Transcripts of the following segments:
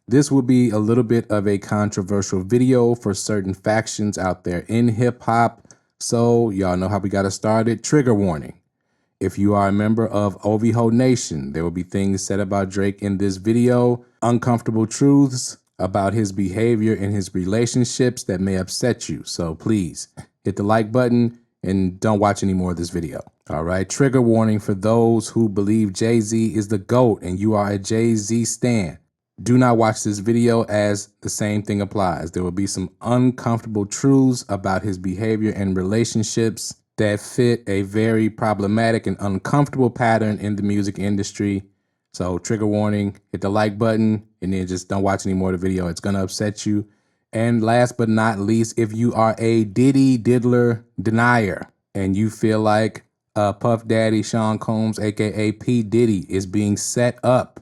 This will be a little bit of a controversial video for certain factions out there in hip hop. So y'all know how we got to start it. Trigger warning. If you are a member of OVHO Nation, there will be things said about Drake in this video, uncomfortable truths about his behavior in his relationships that may upset you. So please hit the like button and don't watch any more of this video. All right, trigger warning for those who believe Jay-Z is the GOAT and you are a Jay-Z stan. Do not watch this video, as the same thing applies. There will be some uncomfortable truths about his behavior and relationships that fit a very problematic and uncomfortable pattern in the music industry. So trigger warning, hit the like button and then just don't watch any more of the video. It's gonna upset you. And last but not least, if you are a Diddy diddler denier and you feel like Puff Daddy Sean Combs, aka P. Diddy, is being set up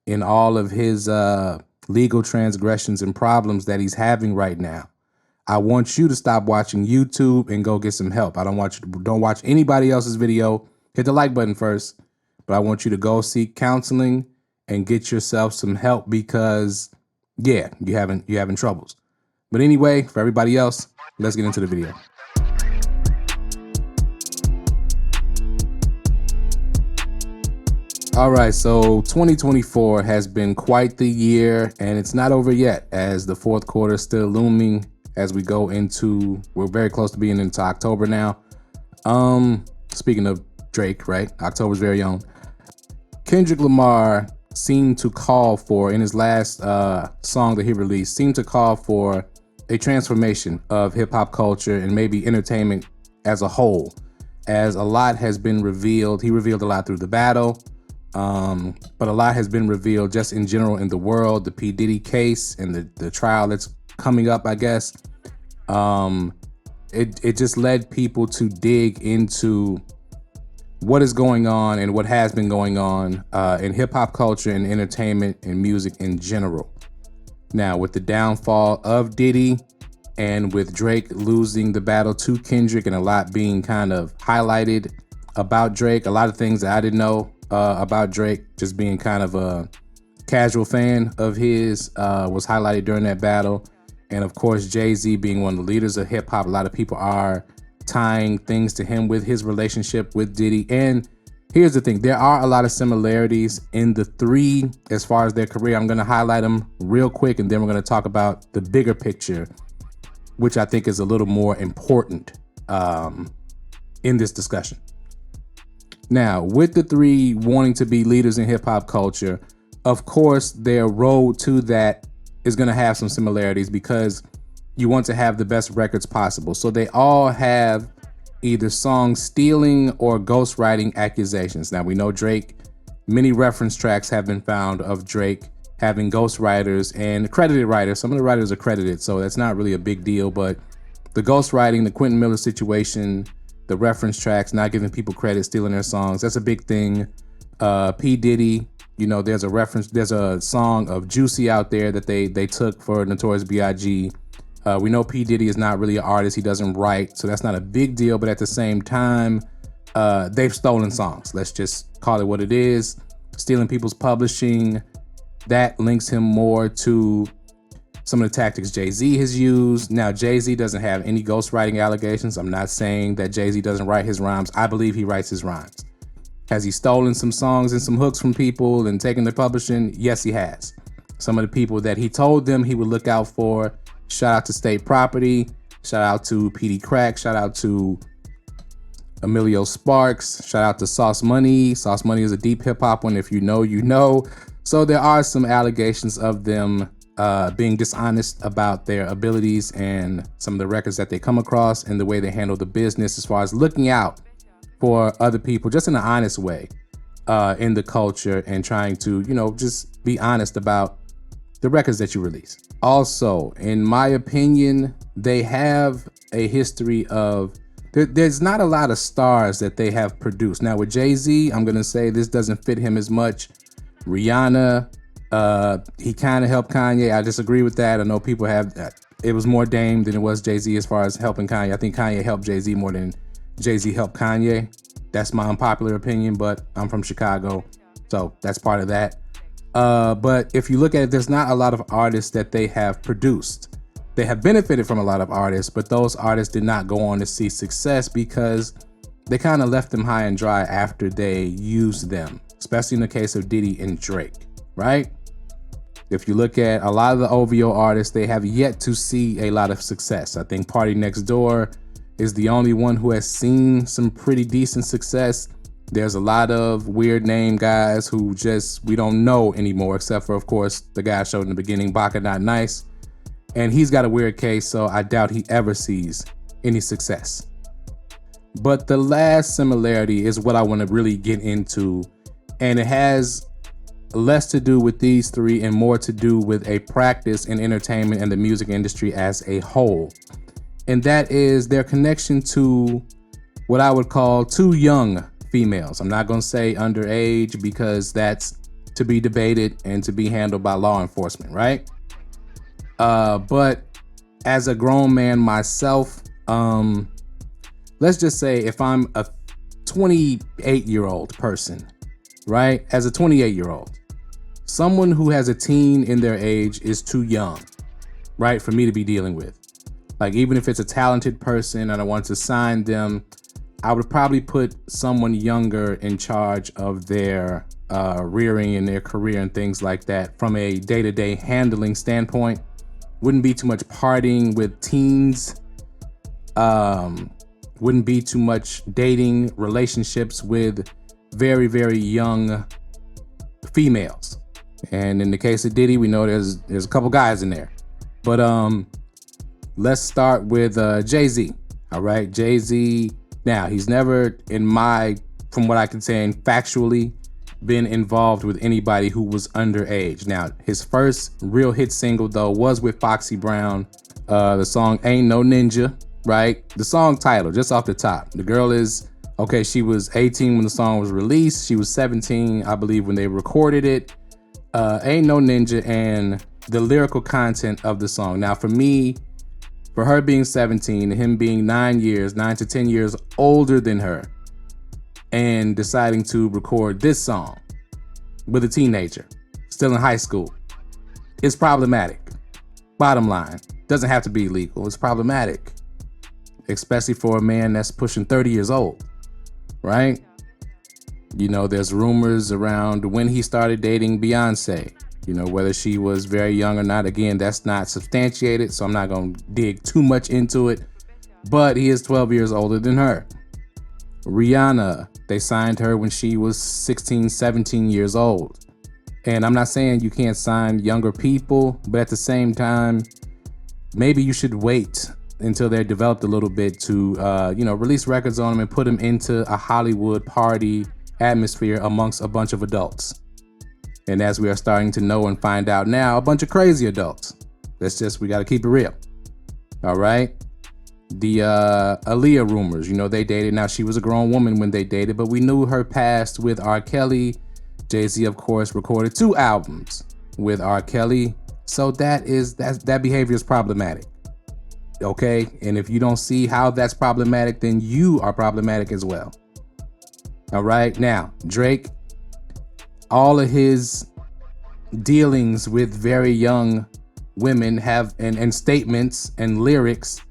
in all of his legal transgressions and problems that he's having right now, I want you to stop watching YouTube and go get some help. I don't want you to, don't watch anybody else's video. Hit the like button first, but I want you to go seek counseling and get yourself some help because yeah, you're having troubles. But anyway, for everybody else, let's get into the video. All right, so 2024 has been quite the year, and it's not over yet, as the fourth quarter is still looming as we go into, we're very close to being into October now. Speaking of Drake, right? October's very own. Kendrick Lamar seemed to call for, in his last song that he released, seemed to call for a transformation of hip hop culture and maybe entertainment as a whole, as a lot has been revealed. He revealed a lot through the battle. But a lot has been revealed just in general in the world, the P. Diddy case and the trial that's coming up, I guess. It just led people to dig into what is going on and what has been going on in hip hop culture and entertainment and music in general. Now, with the downfall of Diddy and with Drake losing the battle to Kendrick and a lot being kind of highlighted about Drake, a lot of things that I didn't know about Drake, just being kind of a casual fan of his, was highlighted during that battle. And of course, Jay-Z being one of the leaders of hip hop, a lot of people are tying things to him with his relationship with Diddy. And here's the thing, there are a lot of similarities in the three as far as their career. I'm gonna highlight them real quick and then we're gonna talk about the bigger picture, which I think is a little more important in this discussion. Now, with the three wanting to be leaders in hip hop culture, of course, their road to that is going to have some similarities because you want to have the best records possible. So they all have either song stealing or ghostwriting accusations. Now, we know Drake, many reference tracks have been found of Drake having ghostwriters and credited writers. Some of the writers are credited, so that's not really a big deal. But the ghostwriting, the Quentin Miller situation, the reference tracks, not giving people credit, stealing their songs, that's a big thing. P. Diddy, you know, there's a song of Juicy out there that they took for Notorious B.I.G. We know P. Diddy is not really an artist, he doesn't write, so that's not a big deal, but at the same time, they've stolen songs. Let's just call it what it is. Stealing people's publishing, that links him more to some of the tactics Jay-Z has used. Now, Jay-Z doesn't have any ghostwriting allegations. I'm not saying that Jay-Z doesn't write his rhymes. I believe he writes his rhymes. Has he stolen some songs and some hooks from people and taken their publishing? Yes, he has. Some of the people that he told them he would look out for, shout out to State Property, shout out to PD Crack, shout out to Emilio Sparks, shout out to Sauce Money. Sauce Money is a deep hip hop one. If you know, you know. So there are some allegations of them being dishonest about their abilities and some of the records that they come across and the way they handle the business as far as looking out for other people just in an honest way in the culture and trying to, you know, just be honest about the records that you release. Also, in my opinion, they have a history of, there's not a lot of stars that they have produced. Now with Jay-Z, I'm gonna say this doesn't fit him as much. Rihanna, he kind of helped Kanye. I disagree with that. I know people have that. It was more Dame than it was Jay-Z as far as helping Kanye. I think Kanye helped Jay-Z more than Jay-Z helped Kanye. That's my unpopular opinion, but I'm from Chicago, so that's part of that. But if you look at it, there's not a lot of artists that they have produced. They have benefited from a lot of artists, but those artists did not go on to see success because they kind of left them high and dry after they used them, especially in the case of Diddy and Drake, right? If you look at a lot of the OVO artists, they have yet to see a lot of success. I think Party Next Door is the only one who has seen some pretty decent success. There's a lot of weird name guys who just, we don't know anymore, except for, of course, the guy I showed in the beginning, Baka Not Nice. And he's got a weird case, so I doubt he ever sees any success. But the last similarity is what I want to really get into, and it has less to do with these three and more to do with a practice in entertainment and the music industry as a whole. And that is their connection to what I would call too young females. I'm not going to say underage because that's to be debated and to be handled by law enforcement, right? But as a grown man myself, let's just say if I'm a 28-year-old person, right? As a 28-year-old, someone who has a teen in their age is too young, right? For me to be dealing with. Like, even if it's a talented person and I want to sign them, I would probably put someone younger in charge of their rearing and their career and things like that from a day-to-day handling standpoint. Wouldn't be too much partying with teens. Wouldn't be too much dating relationships with very, very young females. And in the case of Diddy, we know there's a couple guys in there. But let's start with Jay-Z. All right, Jay-Z. Now, he's never, from what I can say, factually been involved with anybody who was underage. Now, his first real hit single, though, was with Foxy Brown. The song Ain't No Ninja, right? The song title, just off the top. The girl is, okay, she was 18 when the song was released. She was 17, I believe, when they recorded it. Ain't No Ninja, and the lyrical content of the song. Now, for me, for her being 17 and him being 9 to 10 years older than her, and deciding to record this song with a teenager still in high school, is problematic. Bottom line, doesn't have to be illegal. It's problematic, especially for a man that's pushing 30 years old, right? You know, there's rumors around when he started dating Beyonce, you know, whether she was very young or not. Again, that's not substantiated, so I'm not going to dig too much into it, but he is 12 years older than her. Rihanna, they signed her when she was 16, 17 years old. And I'm not saying you can't sign younger people, but at the same time, maybe you should wait until they're developed a little bit to, release records on them and put them into a Hollywood party atmosphere amongst a bunch of adults. And as we are starting to know and find out now, a bunch of crazy adults. We got to keep it real. All right. The Aaliyah rumors, they dated. Now, she was a grown woman when they dated, but we knew her past with R. Kelly. Jay-Z, of course, recorded 2 albums with R. Kelly. So that behavior is problematic. Okay. And if you don't see how that's problematic, then you are problematic as well. All right. Now, Drake, all of his dealings with very young women and statements and lyrics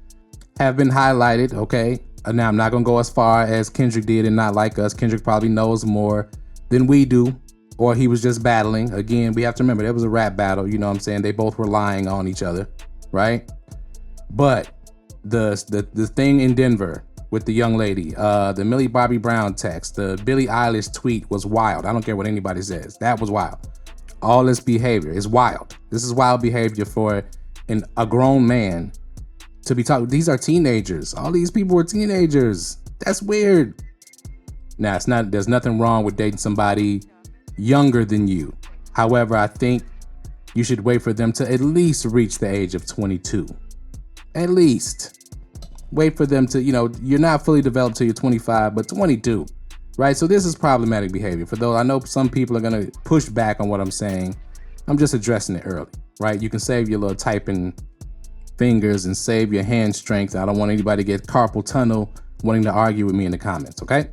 have been highlighted. Okay. Now, I'm not going to go as far as Kendrick did and Not Like Us. Kendrick probably knows more than we do, or he was just battling. Again, we have to remember, there was a rap battle. You know what I'm saying? They both were lying on each other. Right. But the thing in Denver with the young lady, the Millie Bobby Brown text, the Billie Eilish tweet was wild. I don't care what anybody says. That was wild. All this behavior is wild. This is wild behavior for a grown man to be talking. These are teenagers. All these people are teenagers. That's weird. Now, there's nothing wrong with dating somebody younger than you. However, I think you should wait for them to at least reach the age of 22. At least. Wait for them to, you're not fully developed till you're 25, but 22, right? So this is problematic behavior. For those, I know some people are going to push back on what I'm saying. I'm just addressing it early, right? You can save your little typing fingers and save your hand strength. I don't want anybody to get carpal tunnel wanting to argue with me in the comments, okay?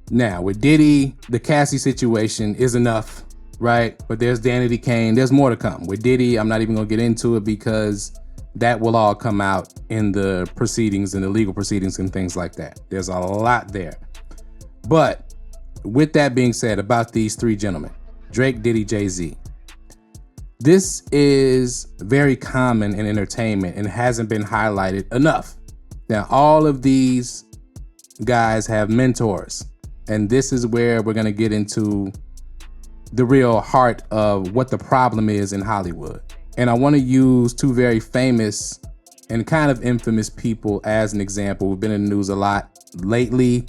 Now, with Diddy, the Cassie situation is enough. right? But there's Danity Kane. There's more to come. With Diddy, I'm not even gonna get into it because that will all come out in the proceedings and the legal proceedings and things like that. There's a lot there. But with that being said, about these three gentlemen, Drake, Diddy, Jay-Z, this is very common in entertainment and hasn't been highlighted enough. Now, all of these guys have mentors, and this is where we're going to get into the real heart of what the problem is in Hollywood. And I want to use two very famous and kind of infamous people as an example. We've been in the news a lot lately,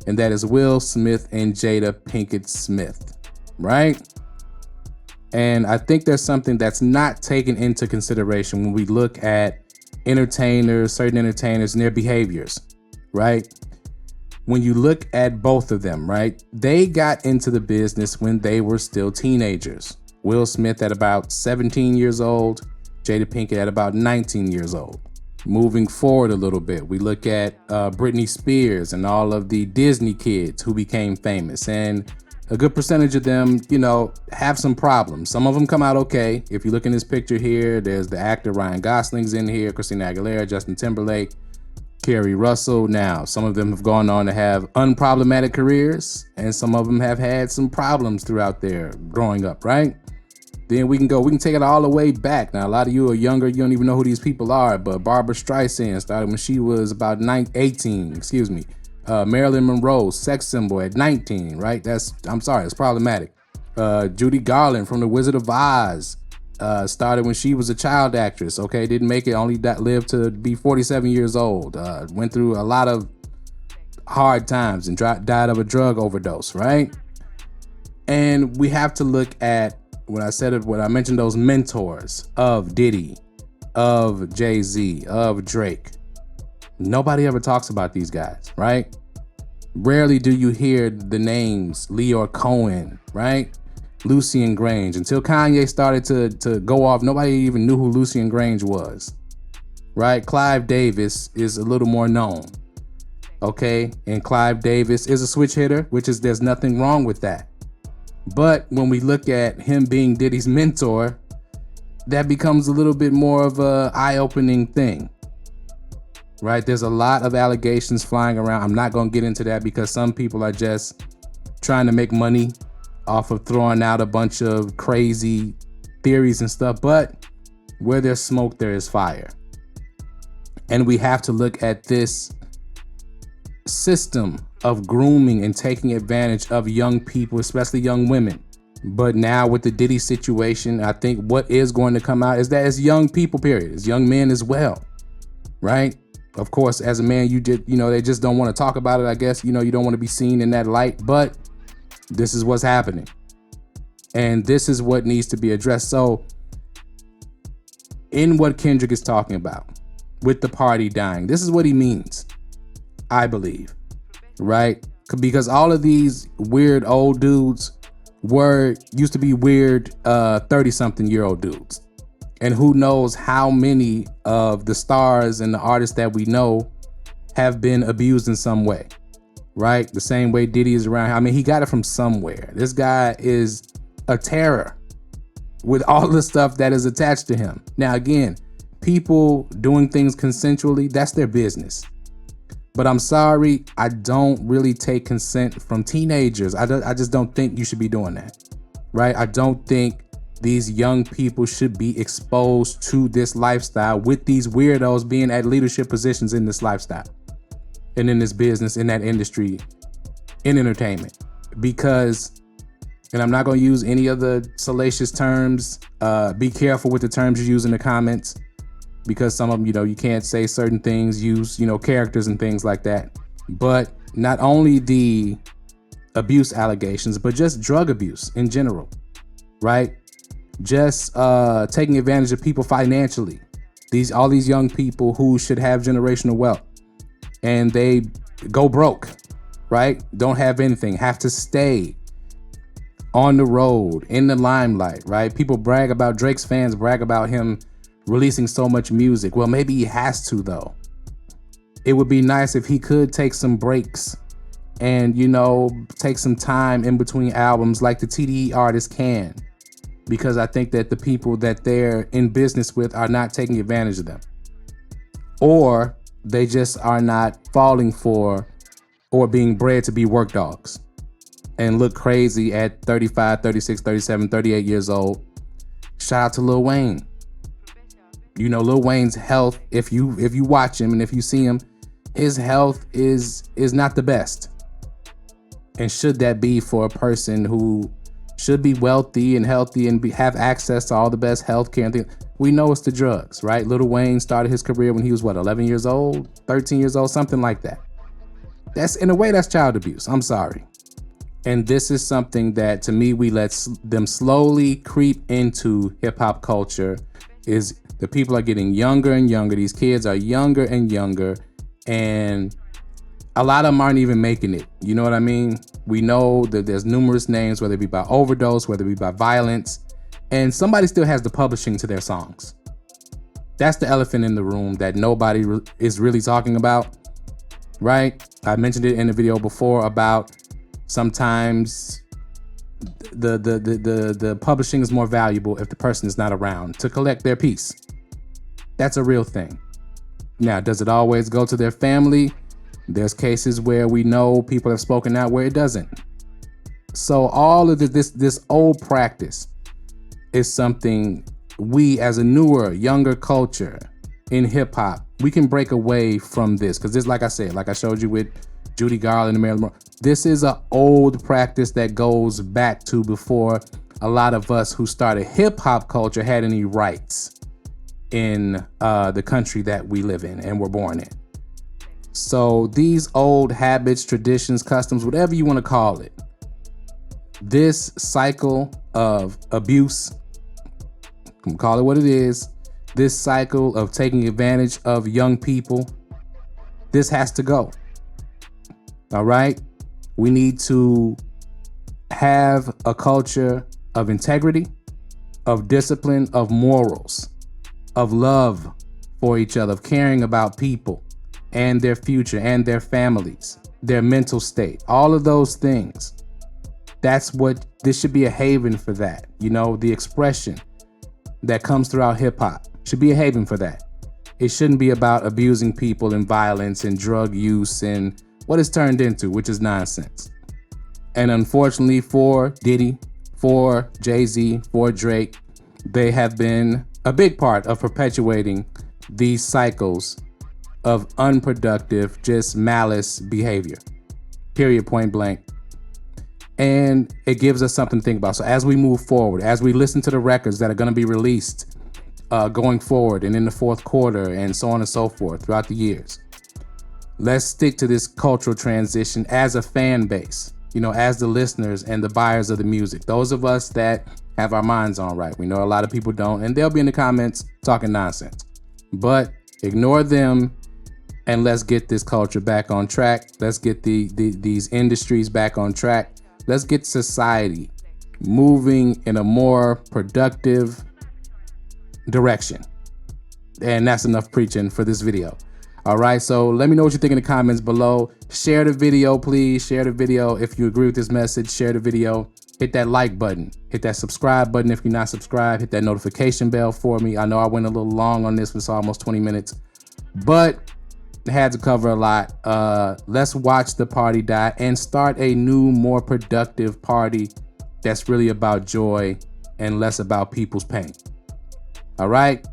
and that is Will Smith and Jada Pinkett Smith, right? And I think there's something that's not taken into consideration when we look at entertainers, certain entertainers and their behaviors, right? When you look at both of them, right? They got into the business when they were still teenagers. Will Smith at about 17 years old, Jada Pinkett at about 19 years old. Moving forward a little bit, we look at Britney Spears and all of the Disney kids who became famous, and a good percentage of them, you know, have some problems. Some of them come out okay. If you look in this picture here, there's the actor Ryan Gosling's in here, Christina Aguilera, Justin Timberlake, Kerry Russell. Now, some of them have gone on to have unproblematic careers, and some of them have had some problems throughout their growing up, right? Then we can take it all the way back. Now, a lot of you are younger, you don't even know who these people are, but Barbara Streisand started when she was about 18. Marilyn Monroe, sex symbol at 19, right? It's problematic. Judy Garland from The Wizard of Oz started when she was a child actress, okay? Didn't make it, only lived to be 47 years old. Went through a lot of hard times and died of a drug overdose, right? And we have to look at, when I mentioned those mentors of Diddy, of Jay-Z, of Drake. Nobody ever talks about these guys, right? Rarely do you hear the names Leor Cohen, right? Lucien Grange. Until Kanye started to go off, nobody even knew who Lucien Grange was, right? Clive Davis is a little more known, okay? And Clive Davis is a switch hitter, there's nothing wrong with that. But when we look at him being Diddy's mentor, that becomes a little bit more of a eye-opening thing, right? There's a lot of allegations flying around. I'm not going to get into that because some people are just trying to make money off of throwing out a bunch of crazy theories and stuff. But where there's smoke, there is fire. And we have to look at this system of grooming and taking advantage of young people, especially young women. But now with the Diddy situation, I think what is going to come out is that it's young people, period. It's young men as well, right? Of course, as a man, they just don't want to talk about it, I guess. You don't want to be seen in that light, but this is what's happening. And this is what needs to be addressed. So in what Kendrick is talking about with the party dying, this is what he means, I believe, right? Because all of these weird old dudes used to be weird 30-something-year-old dudes. And who knows how many of the stars and the artists that we know have been abused in some way, right? The same way Diddy is around. I mean, he got it from somewhere. This guy is a terror with all the stuff that is attached to him. Now, again, people doing things consensually, that's their business. But I'm sorry, I don't really take consent from teenagers. I just don't think you should be doing that, right? I don't think these young people should be exposed to this lifestyle with these weirdos being at leadership positions in this lifestyle and in this business, in that industry, in entertainment. Because, and I'm not going to use any of the salacious terms. Be careful with the terms you use in the comments, because some of them, you can't say certain things, use, characters and things like that. But not only the abuse allegations, but just drug abuse in general, right? Just taking advantage of people financially. All these young people who should have generational wealth, and they go broke, right? Don't have anything, have to stay on the road, in the limelight, right? People brag about, Drake's fans brag about him releasing so much music. Well, maybe he has to, though. It would be nice if he could take some breaks and, you know, take some time in between albums like the TDE artists can, because I think that the people that they're in business with are not taking advantage of them, or they just are not falling for or being bred to be work dogs and look crazy at 35, 36, 37, 38 years old. Shout out to Lil Wayne. You know, Lil Wayne's health, if you watch him and if you see him, his health is not the best. And should that be for a person who should be wealthy and healthy and have access to all the best health care and things? We know it's the drugs, right? Lil Wayne started his career when he was, 11 years old, 13 years old, something like that. That's, in a way, that's child abuse. I'm sorry. And this is something that, to me, we let them slowly creep into hip hop culture. Is the people are getting younger and younger. These kids are younger and younger, and a lot of them aren't even making it. You know what I mean? We know that there's numerous names, whether it be by overdose, whether it be by violence, and somebody still has the publishing to their songs. That's the elephant in the room that nobody is really talking about, right? I mentioned it in the video before about sometimes the publishing is more valuable if the person is not around to collect their piece. That's a real thing. Now, does it always go to their family? There's cases where we know people have spoken out where it doesn't. So all of this old practice is something we, as a newer, younger culture in hip hop, we can break away from this. Because this, like I said, like I showed you with Judy Garland and Marilyn Monroe, this is an old practice that goes back to before a lot of us who started hip hop culture had any rights in the country that we live in and were born in. So these old habits, traditions, customs, whatever you want to call it, this cycle of abuse, call it what it is, this cycle of taking advantage of young people, this has to go. All right? We need to have a culture of integrity, of discipline, of morals, of love for each other, of caring about people and their future and their families, their mental state, all of those things. That's what this should be, a haven for that. You know, the expression that comes throughout hip hop should be a haven for that. It shouldn't be about abusing people and violence and drug use and what it's turned into, which is nonsense. And unfortunately for Diddy, for Jay-Z, for Drake, they have been a big part of perpetuating these cycles of unproductive, just malice behavior, period, point blank. And it gives us something to think about. So as we move forward, as we listen to the records that are going to be released going forward and in the fourth quarter and so on and so forth throughout the years, let's stick to this cultural transition as a fan base, you know, as the listeners and the buyers of the music. Those of us that have our minds on right. We know a lot of people don't, and they'll be in the comments talking nonsense. But ignore them and let's get this culture back on track. Let's get these industries back on track. Let's get society moving in a more productive direction. And that's enough preaching for this video. All right, so let me know what you think in the comments below. Share the video, please. Share the video. If you agree with this message, share the video. Hit that like button. Hit that subscribe button if you're not subscribed. Hit that notification bell for me. I know I went a little long on this. It's almost 20 minutes. But I had to cover a lot. Let's watch the party die and start a new, more productive party that's really about joy and less about people's pain. All right?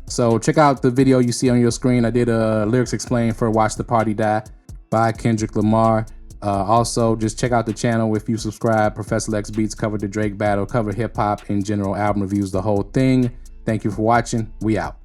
So check out the video you see on your screen. I did a lyrics explain for Watch the Party Die by Kendrick Lamar. Also, just check out the channel if you subscribe. Professor Lex Beats, cover the Drake battle, cover hip hop in general, album reviews, the whole thing. Thank you for watching. We out.